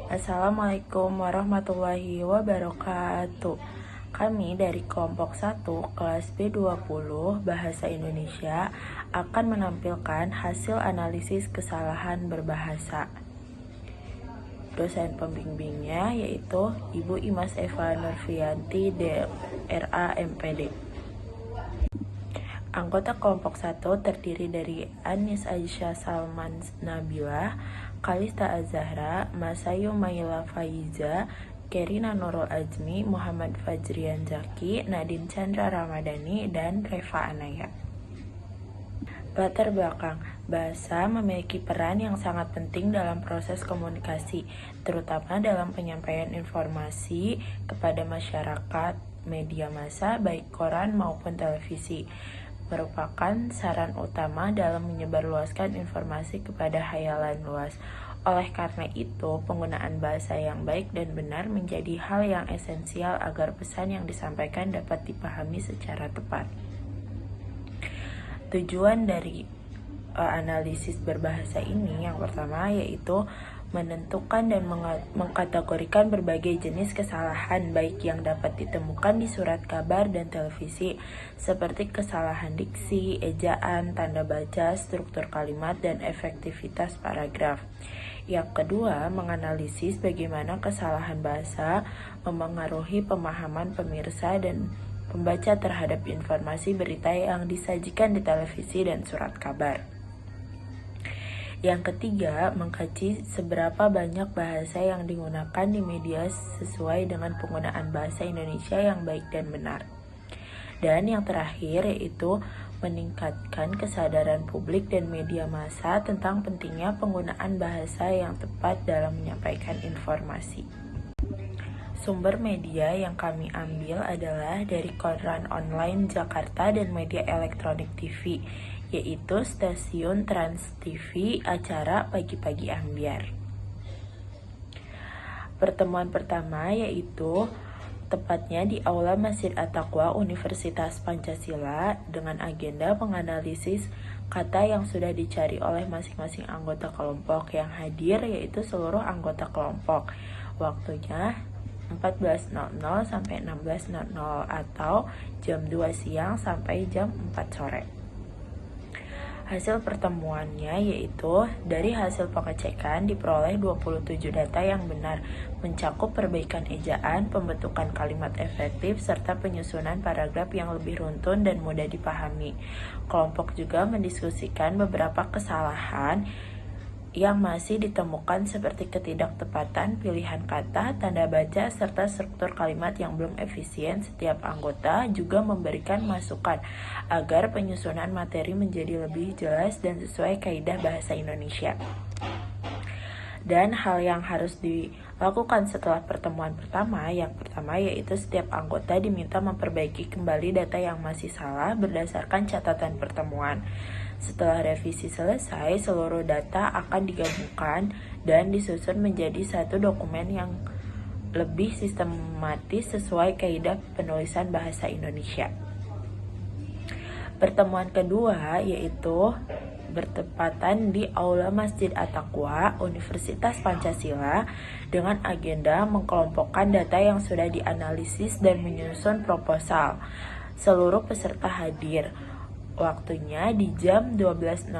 Assalamualaikum warahmatullahi wabarakatuh. Kami dari kelompok 1 kelas B20 Bahasa Indonesia akan menampilkan hasil analisis kesalahan berbahasa. Dosen pembimbingnya yaitu Ibu Imas Eva Nurfianti DRA MPD. Anggota kelompok 1 terdiri dari Anis Aisyah Salman Nabila, Kalista Azahra, Masayu Maila Faiza, Kerina Nurul Ajmi, Muhammad Fajrian Zaki, Nadine Chandra Ramadhani, dan Reva Anaya. Latar belakang, bahasa memiliki peran yang sangat penting dalam proses komunikasi, terutama dalam penyampaian informasi kepada masyarakat. Media massa, baik koran maupun televisi, merupakan saran utama dalam menyebarluaskan informasi kepada hayalan luas. Oleh karena itu, penggunaan bahasa yang baik dan benar menjadi hal yang esensial agar pesan yang disampaikan dapat dipahami secara tepat. Tujuan dari analisis berbahasa ini yang pertama yaitu menentukan dan mengkategorikan berbagai jenis kesalahan baik yang dapat ditemukan di surat kabar dan televisi seperti kesalahan diksi, ejaan, tanda baca, struktur kalimat, dan efektivitas paragraf. Yang kedua, menganalisis bagaimana kesalahan bahasa memengaruhi pemahaman pemirsa dan pembaca terhadap informasi berita yang disajikan di televisi dan surat kabar. Yang ketiga, mengkaji seberapa banyak bahasa yang digunakan di media sesuai dengan penggunaan bahasa Indonesia yang baik dan benar. Dan yang terakhir yaitu meningkatkan kesadaran publik dan media massa tentang pentingnya penggunaan bahasa yang tepat dalam menyampaikan informasi. Sumber media yang kami ambil adalah dari koran online Jakarta dan media elektronik TV, yaitu stasiun Trans TV, acara Pagi-Pagi Ambyar. Pertemuan pertama yaitu tepatnya di Aula Masjid At-Taqwa Universitas Pancasila dengan agenda menganalisis kata yang sudah dicari oleh masing-masing anggota kelompok yang hadir, yaitu seluruh anggota kelompok. Waktunya 14.00 sampai 16.00 atau jam 2 siang sampai jam 4 sore. Hasil pertemuannya yaitu dari hasil pengecekan diperoleh 27 data yang benar, mencakup perbaikan ejaan, pembentukan kalimat efektif, serta penyusunan paragraf yang lebih runtun dan mudah dipahami. Kelompok juga mendiskusikan beberapa kesalahan yang masih ditemukan seperti ketidaktepatan pilihan kata, tanda baca, serta struktur kalimat yang belum efisien. Setiap anggota juga memberikan masukan agar penyusunan materi menjadi lebih jelas dan sesuai kaidah bahasa Indonesia. Dan hal yang harus dilakukan setelah pertemuan pertama, yang pertama yaitu setiap anggota diminta memperbaiki kembali data yang masih salah berdasarkan catatan pertemuan. Setelah revisi selesai, seluruh data akan digabungkan dan disusun menjadi satu dokumen yang lebih sistematis sesuai kaidah penulisan bahasa Indonesia. Pertemuan kedua yaitu bertepatan di Aula Masjid At-Taqwa Universitas Pancasila dengan agenda mengkelompokkan data yang sudah dianalisis dan menyusun proposal. Seluruh peserta hadir. Waktunya di jam 12.00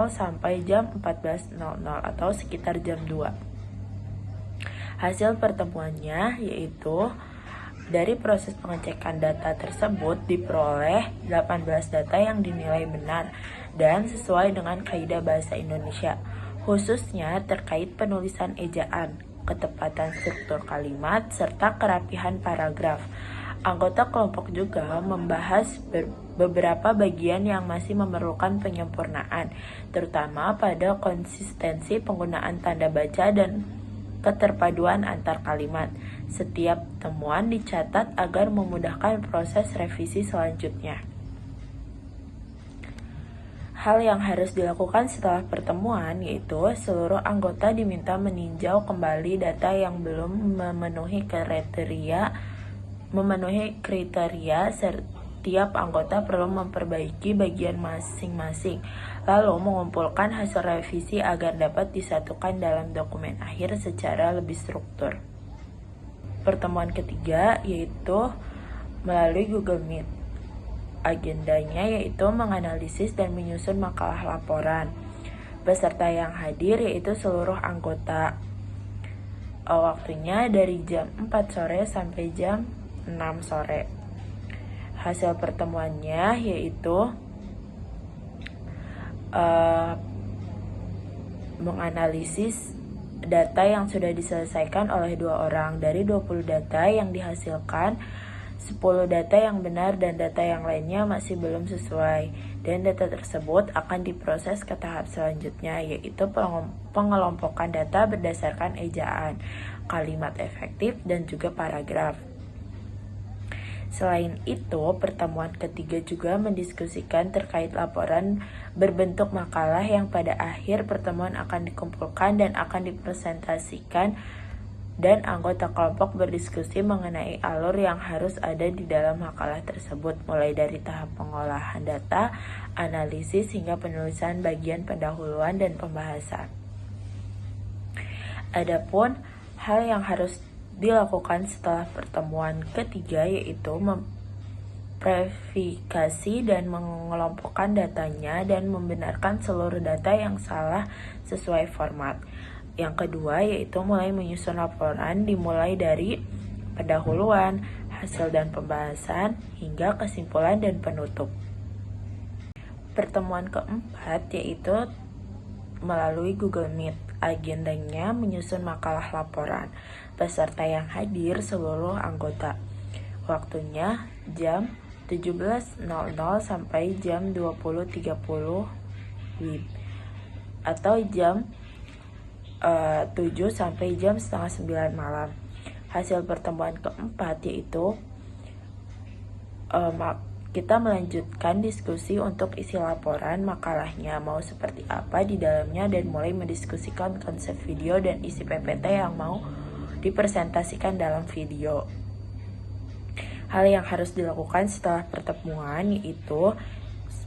sampai jam 14.00 atau sekitar jam 2. Hasil pertemuannya yaitu dari proses pengecekan data tersebut diperoleh 18 data yang dinilai benar dan sesuai dengan kaidah bahasa Indonesia, khususnya terkait penulisan ejaan, ketepatan struktur kalimat, serta kerapihan paragraf. Anggota kelompok juga membahas beberapa bagian yang masih memerlukan penyempurnaan, terutama pada konsistensi penggunaan tanda baca dan keterpaduan antar kalimat. Setiap temuan dicatat agar memudahkan proses revisi selanjutnya. Hal yang harus dilakukan setelah pertemuan yaitu seluruh anggota diminta meninjau kembali data yang belum memenuhi kriteria tiap anggota perlu memperbaiki bagian masing-masing, lalu mengumpulkan hasil revisi agar dapat disatukan dalam dokumen akhir secara lebih struktur. Pertemuan ketiga yaitu melalui Google Meet. Agendanya yaitu menganalisis dan menyusun makalah laporan. Peserta yang hadir yaitu seluruh anggota. Waktunya dari jam 4 sore sampai jam 6 sore. Hasil pertemuannya yaitu menganalisis data yang sudah diselesaikan oleh 2 orang. Dari 20 data yang dihasilkan, 10 data yang benar dan data yang lainnya masih belum sesuai. Dan data tersebut akan diproses ke tahap selanjutnya, yaitu pengelompokan data berdasarkan ejaan, kalimat efektif, dan juga paragraf. Selain itu, pertemuan ketiga juga mendiskusikan terkait laporan berbentuk makalah yang pada akhir pertemuan akan dikumpulkan dan akan dipresentasikan, dan anggota kelompok berdiskusi mengenai alur yang harus ada di dalam makalah tersebut, mulai dari tahap pengolahan data, analisis, hingga penulisan bagian pendahuluan dan pembahasan. Adapun hal yang harus dilakukan setelah pertemuan ketiga yaitu memverifikasi dan mengelompokkan datanya dan membenarkan seluruh data yang salah sesuai format. Yang kedua yaitu mulai menyusun laporan dimulai dari pendahuluan, hasil dan pembahasan, hingga kesimpulan dan penutup. Pertemuan keempat yaitu melalui Google Meet. Agendanya menyusun makalah laporan. Peserta yang hadir seluruh anggota. Waktunya jam 17.00 sampai jam 20.30 WIB atau jam 7 sampai jam setengah 9 malam. Hasil pertemuan keempat yaitu kita melanjutkan diskusi untuk isi laporan makalahnya mau seperti apa di dalamnya dan mulai mendiskusikan konsep video dan isi PPT yang mau dipresentasikan dalam video. Hal yang harus dilakukan setelah pertemuan yaitu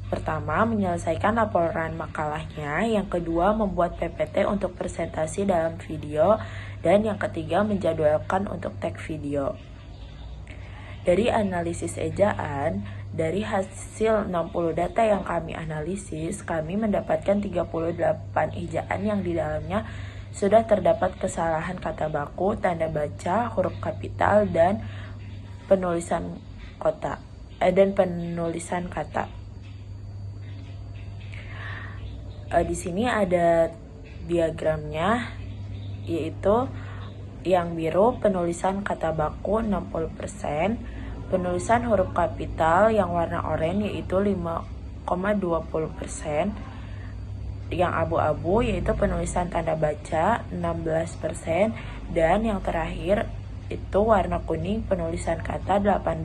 pertama, menyelesaikan laporan makalahnya, yang kedua, membuat PPT untuk presentasi dalam video, dan yang ketiga, menjadwalkan untuk tag video. Dari analisis ejaan, dari hasil 60 data yang kami analisis, kami mendapatkan 38 ejaan yang di dalamnya sudah terdapat kesalahan kata baku, tanda baca, huruf kapital, dan penulisan kata. Di sini ada diagramnya, yaitu yang biru penulisan kata baku 60%, penulisan huruf kapital yang warna oranye yaitu 5,20%, yang abu-abu yaitu penulisan tanda baca 16%, dan yang terakhir itu warna kuning penulisan kata 18%.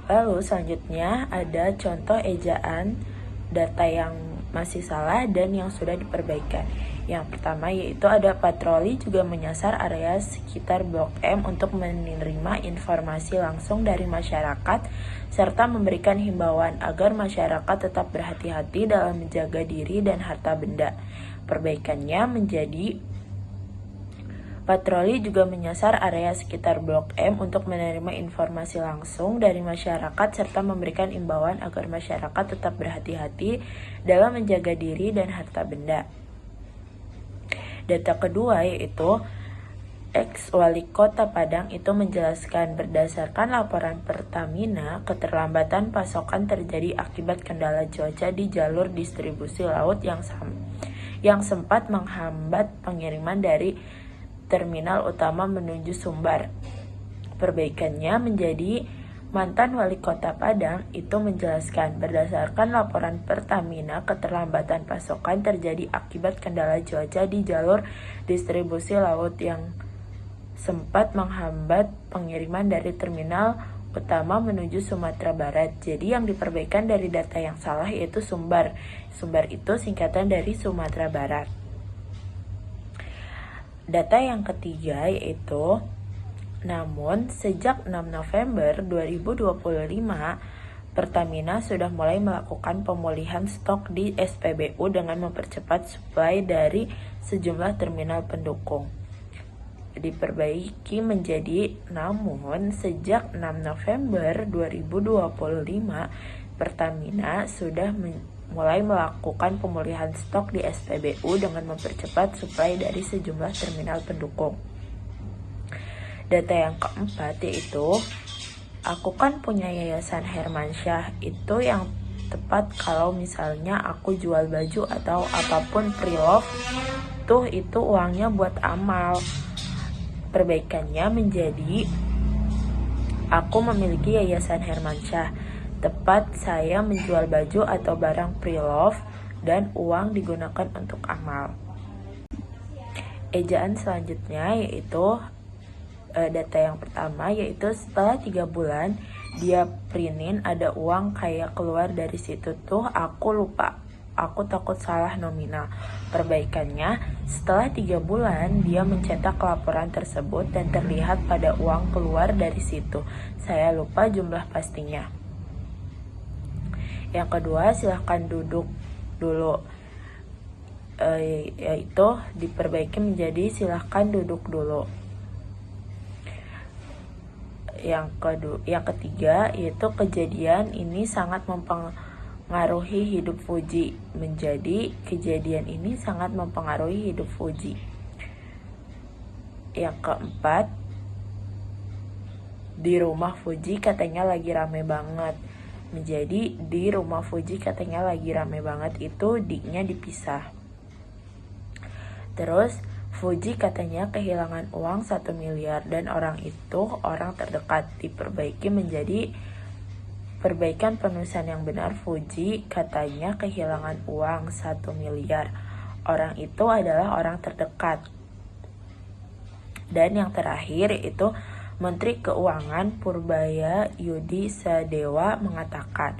Lalu selanjutnya ada contoh ejaan data yang masih salah dan yang sudah diperbaikan. Yang pertama yaitu ada patroli juga menyasar area sekitar Blok M untuk menerima informasi langsung dari masyarakat serta memberikan himbauan agar masyarakat tetap berhati-hati dalam menjaga diri dan harta benda. Perbaikannya menjadi patroli juga menyasar area sekitar Blok M untuk menerima informasi langsung dari masyarakat serta memberikan imbauan agar masyarakat tetap berhati-hati dalam menjaga diri dan harta benda. Data kedua yaitu ex-wali kota Padang itu menjelaskan berdasarkan laporan Pertamina, keterlambatan pasokan terjadi akibat kendala cuaca di jalur distribusi laut yang sempat menghambat pengiriman dari terminal utama menuju Sumbar. Perbaikannya menjadi mantan wali kota Padang itu menjelaskan berdasarkan laporan Pertamina, keterlambatan pasokan terjadi akibat kendala cuaca di jalur distribusi laut yang sempat menghambat pengiriman dari terminal utama menuju Sumatera Barat. Jadi yang diperbaikan dari data yang salah yaitu Sumbar. Sumbar itu singkatan dari Sumatera Barat. Data yang ketiga yaitu Namun, sejak 6 November 2025, Pertamina sudah mulai melakukan pemulihan stok di SPBU dengan mempercepat suplai dari sejumlah terminal pendukung. Diperbaiki menjadi, namun sejak 6 November 2025, Pertamina sudah mulai melakukan pemulihan stok di SPBU dengan mempercepat suplai dari sejumlah terminal pendukung. Data yang keempat yaitu, aku kan punya Yayasan Hermansyah, itu yang tepat kalau misalnya aku jual baju atau apapun pre-love, tuh itu uangnya buat amal. Perbaikannya menjadi, aku memiliki Yayasan Hermansyah, tepat saya menjual baju atau barang pre-love dan uang digunakan untuk amal. Ejaan selanjutnya yaitu data yang pertama yaitu setelah 3 bulan dia printin ada uang kayak keluar dari situ tuh aku lupa, aku takut salah nominal. Perbaikannya, setelah 3 bulan dia mencetak laporan tersebut dan terlihat pada uang keluar dari situ. Saya lupa jumlah pastinya. Yang kedua, silahkan duduk dulu. Yaitu diperbaiki menjadi silahkan duduk dulu. Yang ketiga yaitu kejadian ini sangat mempengaruhi hidup Fuji, menjadi kejadian ini sangat mempengaruhi hidup Fuji. Yang keempat, di rumah Fuji katanya lagi rame banget, menjadi di rumah Fuji katanya lagi rame banget, itu di-nya dipisah. Terus Fuji katanya kehilangan uang 1 miliar dan orang itu orang terdekat. Diperbaiki menjadi perbaikan penulisan yang benar. Fuji katanya kehilangan uang 1 miliar. Orang itu adalah orang terdekat. Dan yang terakhir itu Menteri Keuangan Purbaya Yudi Sadewa mengatakan,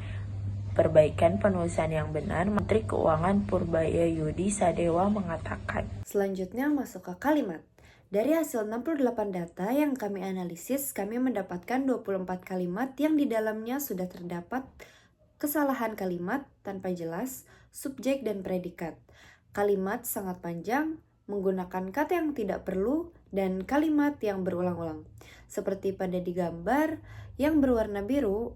perbaikan penulisan yang benar, Menteri Keuangan Purbaya Yudi Sadewa mengatakan. Selanjutnya masuk ke kalimat. Dari hasil 68 data yang kami analisis, kami mendapatkan 24 kalimat yang di dalamnya sudah terdapat kesalahan kalimat tanpa jelas, subjek dan predikat. Kalimat sangat panjang, menggunakan kata yang tidak perlu, dan kalimat yang berulang-ulang. Seperti pada di gambar yang berwarna biru,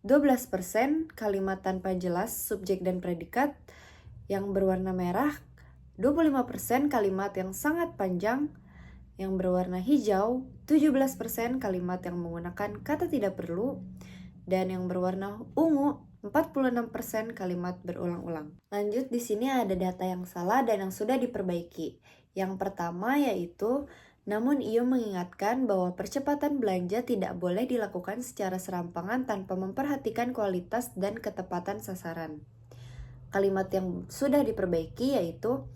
12% kalimat tanpa jelas, subjek dan predikat. Yang berwarna merah, 25% kalimat yang sangat panjang. Yang berwarna hijau, 17% kalimat yang menggunakan kata tidak perlu. Dan yang berwarna ungu, 46% kalimat berulang-ulang. Lanjut, di sini ada data yang salah dan yang sudah diperbaiki. Yang pertama yaitu, namun ia mengingatkan bahwa percepatan belanja tidak boleh dilakukan secara serampangan tanpa memperhatikan kualitas dan ketepatan sasaran. Kalimat yang sudah diperbaiki yaitu,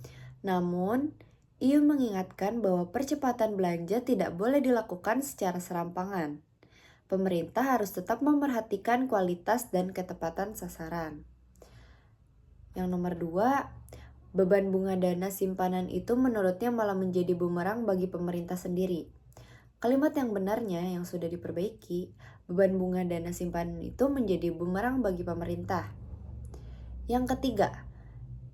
namun ia mengingatkan bahwa percepatan belanja tidak boleh dilakukan secara serampangan. Pemerintah harus tetap memperhatikan kualitas dan ketepatan sasaran. Yang nomor 2, beban bunga dana simpanan itu menurutnya malah menjadi bumerang bagi pemerintah sendiri. Kalimat yang benarnya yang sudah diperbaiki, beban bunga dana simpanan itu menjadi bumerang bagi pemerintah. Yang ketiga,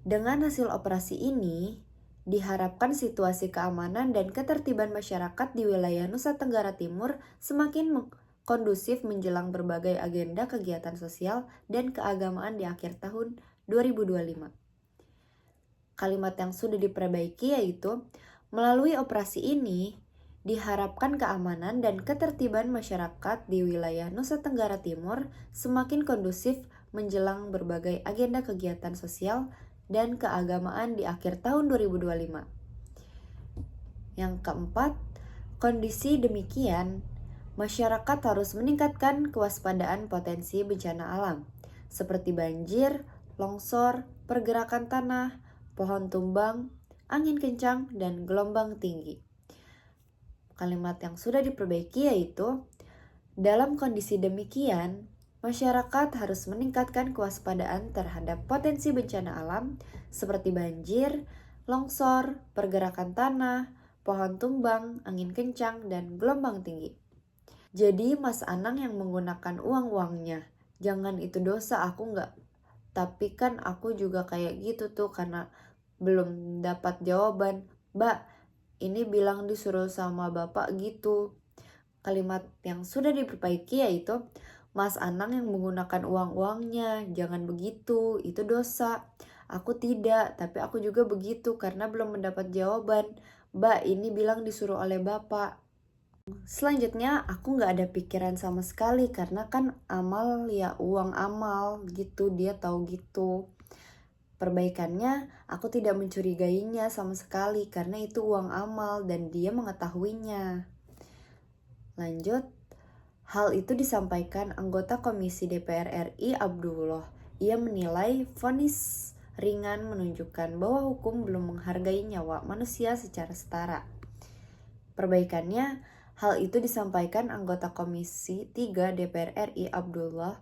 dengan hasil operasi ini, diharapkan situasi keamanan dan ketertiban masyarakat di wilayah Nusa Tenggara Timur semakin kondusif menjelang berbagai agenda kegiatan sosial dan keagamaan di akhir tahun 2025. Kalimat yang sudah diperbaiki yaitu, melalui operasi ini, diharapkan keamanan dan ketertiban masyarakat di wilayah Nusa Tenggara Timur semakin kondusif menjelang berbagai agenda kegiatan sosial dan keagamaan di akhir tahun 2025. Yang keempat, kondisi demikian, masyarakat harus meningkatkan kewaspadaan potensi bencana alam, seperti banjir, longsor, pergerakan tanah, pohon tumbang, angin kencang, dan gelombang tinggi. Kalimat yang sudah diperbaiki yaitu, dalam kondisi demikian, masyarakat harus meningkatkan kewaspadaan terhadap potensi bencana alam seperti banjir, longsor, pergerakan tanah, pohon tumbang, angin kencang, dan gelombang tinggi. Jadi Mas Anang yang menggunakan uang-uangnya. Jangan itu dosa, aku nggak. Tapi kan aku juga kayak gitu tuh karena belum dapat jawaban. Mbak, ini bilang disuruh sama bapak gitu. Kalimat yang sudah diperbaiki yaitu, Mas Anang yang menggunakan uang-uangnya. Jangan begitu, itu dosa. Aku tidak, tapi aku juga begitu karena belum mendapat jawaban. Mbak, ini bilang disuruh oleh bapak. Selanjutnya aku nggak ada pikiran sama sekali karena kan amal ya uang amal gitu, dia tahu gitu. Perbaikannya, aku tidak mencurigainya sama sekali karena itu uang amal dan dia mengetahuinya. Lanjut, hal itu disampaikan anggota Komisi DPR RI Abdullah. Ia menilai vonis ringan menunjukkan bahwa hukum belum menghargai nyawa manusia secara setara. Perbaikannya, hal itu disampaikan anggota Komisi 3 DPR RI Abdullah.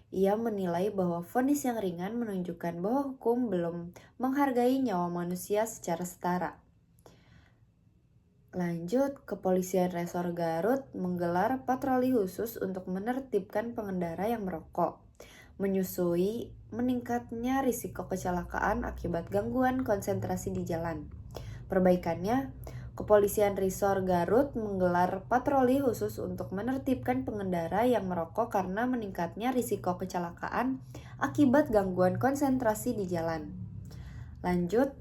Ia menilai bahwa vonis yang ringan menunjukkan bahwa hukum belum menghargai nyawa manusia secara setara. Lanjut, Kepolisian Resor Garut menggelar patroli khusus untuk menertibkan pengendara yang merokok, menyusui meningkatnya risiko kecelakaan akibat gangguan konsentrasi di jalan. Perbaikannya, Kepolisian Resor Garut menggelar patroli khusus untuk menertibkan pengendara yang merokok karena meningkatnya risiko kecelakaan akibat gangguan konsentrasi di jalan. Lanjut,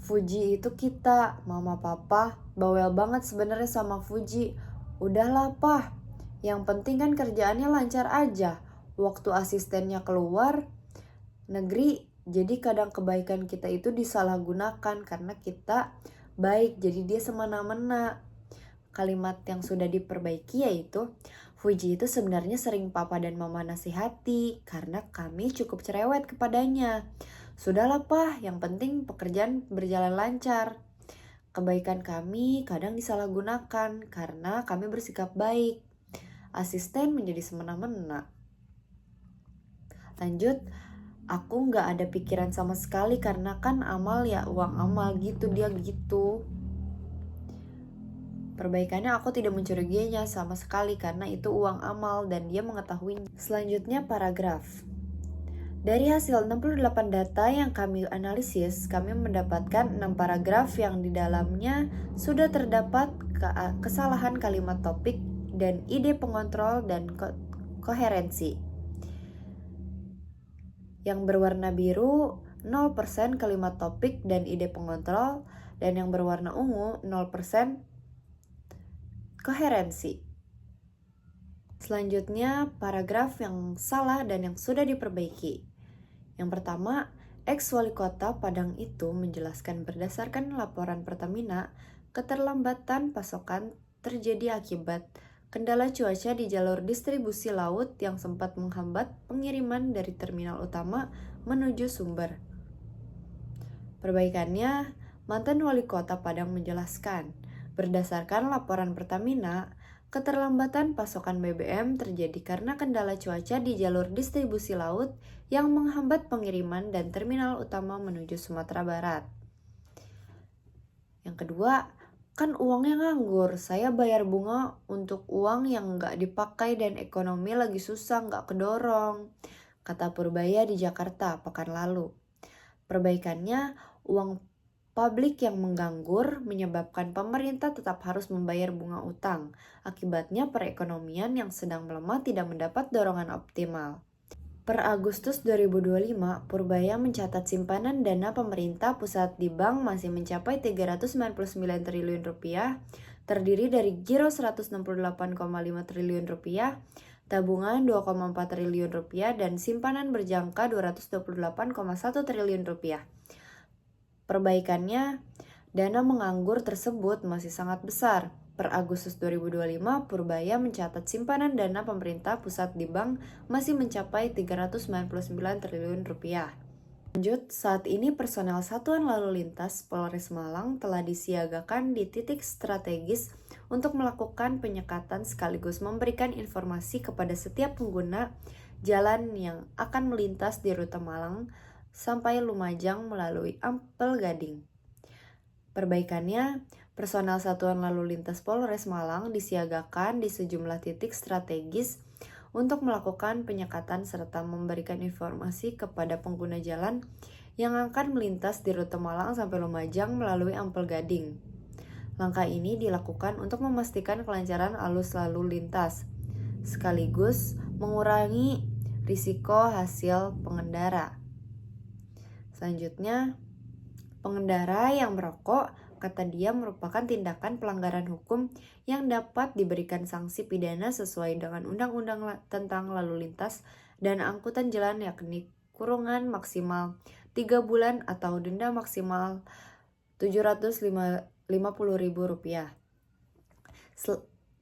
Fuji itu kita, mama papa, bawel banget sebenarnya sama Fuji. Udahlah pah, yang penting kan kerjaannya lancar aja. Waktu asistennya keluar negeri, jadi kadang kebaikan kita itu disalahgunakan karena kita baik, jadi dia semena-mena. Kalimat yang sudah diperbaiki yaitu, Fuji itu sebenarnya sering papa dan mama nasihati karena kami cukup cerewet kepadanya. Sudahlah pah, yang penting pekerjaan berjalan lancar. Kebaikan kami kadang disalahgunakan karena kami bersikap baik. Asisten menjadi semena-mena. Lanjut, aku nggak ada pikiran sama sekali karena kan amal ya uang amal gitu, dia gitu. Perbaikannya, aku tidak mencurigainya sama sekali karena itu uang amal dan dia mengetahuinya. Selanjutnya paragraf. Dari hasil 68 data yang kami analisis, kami mendapatkan 6 paragraf yang di dalamnya sudah terdapat kesalahan kalimat topik dan ide pengontrol dan koherensi. Yang berwarna biru 0% kalimat topik dan ide pengontrol, dan yang berwarna ungu 0% koherensi. Selanjutnya paragraf yang salah dan yang sudah diperbaiki. Yang pertama, ex-wali kota Padang itu menjelaskan berdasarkan laporan Pertamina, keterlambatan pasokan terjadi akibat kendala cuaca di jalur distribusi laut yang sempat menghambat pengiriman dari terminal utama menuju sumber. Perbaikannya, mantan wali kota Padang menjelaskan, berdasarkan laporan Pertamina, keterlambatan pasokan BBM terjadi karena kendala cuaca di jalur distribusi laut yang menghambat pengiriman dan terminal utama menuju Sumatera Barat. Yang kedua, kan uangnya nganggur, saya bayar bunga untuk uang yang nggak dipakai dan ekonomi lagi susah nggak kedorong, kata Purbaya di Jakarta pekan lalu. Perbaikannya, uang publik yang menganggur menyebabkan pemerintah tetap harus membayar bunga utang. Akibatnya perekonomian yang sedang melemah tidak mendapat dorongan optimal. Per Agustus 2025, Purbaya mencatat simpanan dana pemerintah pusat di bank masih mencapai 399 triliun rupiah, terdiri dari giro 168,5 triliun rupiah, tabungan 2,4 triliun rupiah, dan simpanan berjangka 228,1 triliun rupiah. Perbaikannya, dana menganggur tersebut masih sangat besar. Per Agustus 2025, Purbaya mencatat simpanan dana pemerintah pusat di bank masih mencapai 399 triliun rupiah. Lanjut, saat ini personel Satuan Lalu Lintas Polres Malang telah disiagakan di titik strategis untuk melakukan penyekatan sekaligus memberikan informasi kepada setiap pengguna jalan yang akan melintas di rute Malang sampai Lumajang melalui Ampel Gading. Perbaikannya, personel Satuan Lalu Lintas Polres Malang disiagakan di sejumlah titik strategis untuk melakukan penyekatan serta memberikan informasi kepada pengguna jalan yang akan melintas di rute Malang sampai Lumajang melalui Ampel Gading. Langkah ini dilakukan untuk memastikan kelancaran arus lalu lintas, sekaligus mengurangi risiko hasil pengendara. Selanjutnya, pengendara yang merokok, kata dia, merupakan tindakan pelanggaran hukum yang dapat diberikan sanksi pidana sesuai dengan Undang-Undang tentang Lalu Lintas dan Angkutan Jalan, yakni kurungan maksimal 3 bulan atau denda maksimal Rp750.000.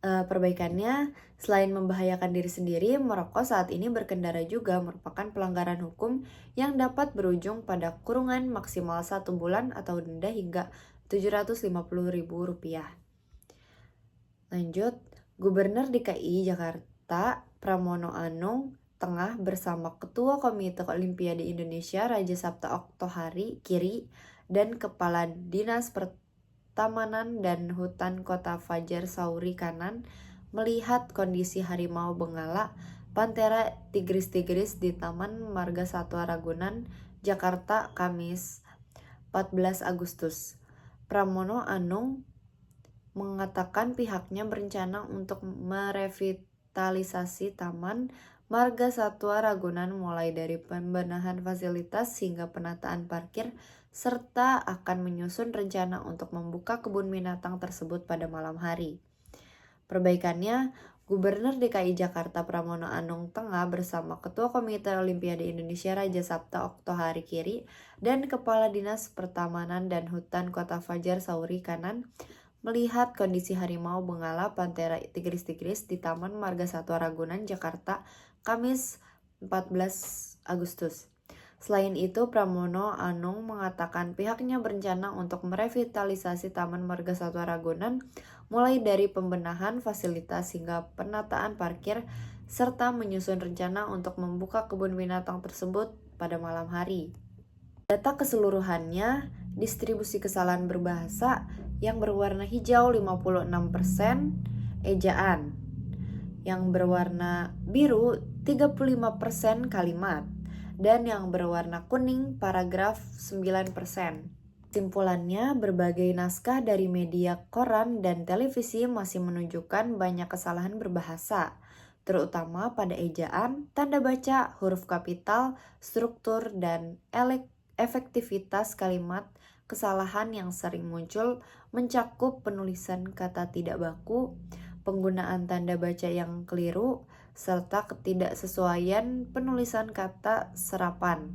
Perbaikannya, selain membahayakan diri sendiri, merokok saat ini berkendara juga merupakan pelanggaran hukum yang dapat berujung pada kurungan maksimal 1 bulan atau denda hingga Rp750.000. Lanjut, Gubernur DKI Jakarta Pramono Anung Tengah bersama Ketua Komite Olimpiade Indonesia Raja Sabta Oktohari Kiri dan Kepala Dinas Pertamanan dan Hutan Kota Fajar Sauri Kanan melihat kondisi harimau Benggala Panthera tigris di Taman Marga Satwa Ragunan, Jakarta, Kamis 14 Agustus. Pramono Anung mengatakan pihaknya berencana untuk merevitalisasi Taman Marga Satwa Ragunan mulai dari pembenahan fasilitas hingga penataan parkir, serta akan menyusun rencana untuk membuka kebun binatang tersebut pada malam hari. Perbaikannya, Gubernur DKI Jakarta Pramono Anung Tengah bersama Ketua Komite Olimpiade Indonesia Raja Sabta Oktohari Kiri dan Kepala Dinas Pertamanan dan Hutan Kota Fajar Sauri Kanan melihat kondisi harimau Benggala Panthera tigris di Taman Marga Satwa Ragunan, Jakarta, Kamis 14 Agustus. Selain itu, Pramono Anung mengatakan pihaknya berencana untuk merevitalisasi Taman Marga Satwa Ragunan mulai dari pembenahan fasilitas hingga penataan parkir, serta menyusun rencana untuk membuka kebun binatang tersebut pada malam hari. Data keseluruhannya, distribusi kesalahan berbahasa yang berwarna hijau 56%, ejaan. Yang berwarna biru 35% kalimat, dan yang berwarna kuning paragraf 9%. Kesimpulannya, berbagai naskah dari media koran dan televisi masih menunjukkan banyak kesalahan berbahasa, terutama pada ejaan, tanda baca, huruf kapital, struktur, dan efektivitas kalimat. Kesalahan yang sering muncul mencakup penulisan kata tidak baku, penggunaan tanda baca yang keliru, serta ketidaksesuaian penulisan kata serapan.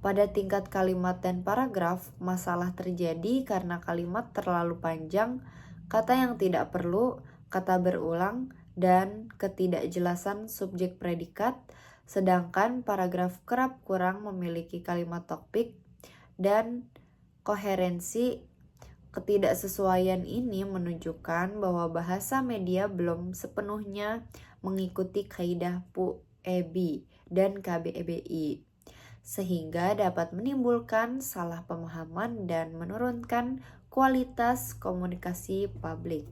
Pada tingkat kalimat dan paragraf, masalah terjadi karena kalimat terlalu panjang, kata yang tidak perlu, kata berulang, dan ketidakjelasan subjek predikat, sedangkan paragraf kerap kurang memiliki kalimat topik dan koherensi. Ketidaksesuaian ini menunjukkan bahwa bahasa media belum sepenuhnya mengikuti kaidah PUEB dan KBBI, sehingga dapat menimbulkan salah pemahaman dan menurunkan kualitas komunikasi publik.